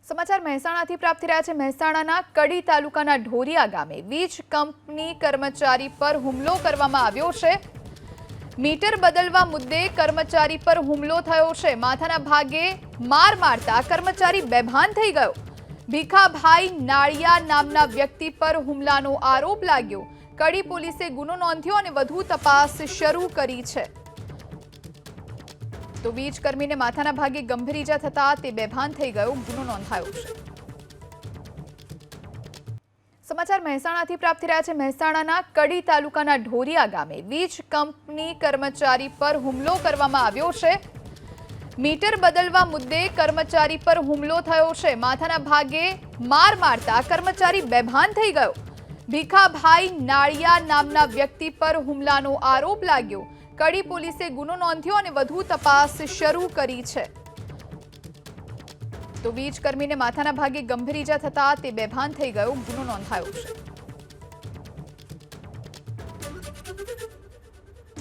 સમાચાર મહેસાણાથી પ્રાપ્ત થયા છે। મહેસાણાના કડી તાલુકાના ઢોરિયા ગામે વીજ કંપની કર્મચારી પર હુમલો કરવામાં આવ્યો છે। મીટર બદલવા મુદ્દે કર્મચારી પર હુમલો થયો છે। માથાના ભાગે માર મારતા કર્મચારી બેભાન થઈ ગયો। ભીખાભાઈ નાળિયા નામના વ્યક્તિ પર હુમલાનો આરોપ લાગ્યો। કડી પોલીસે ગુનો નોંધ્યો અને વધુ તપાસ શરૂ કરી છે। તો વીજ કર્મીને માથાના ભાગે ગંભીર ઈજા થતા તે બેભાન થઈ ગયો। ગુનો નોંધાયો છે। સમાચાર મહેસાણાથી પ્રાપ્ત થયા છે। મહેસાણાના કડી તાલુકાના ઢોરિયા ગામે વીજ કંપની કર્મચારી પર હુમલો કરવામાં આવ્યો છે। મીટર બદલવા મુદ્દે કર્મચારી પર હુમલો થયો છે। માથાના ભાગે માર મારતા કર્મચારી બેભાન થઈ ગયો। ભીખાભાઈ નાળિયા નામના વ્યક્તિ પર હુમલાનો આરોપ લાગ્યો। કડી પોલીસે ગુનો નોંધ્યો અને વધુ તપાસ શરૂ કરી છે। તો વીજ કર્મીને માથાના ભાગે ગંભીર ઈજા થતા તે બેભાન થઈ ગયો। ગુનો નોંધાયો છે।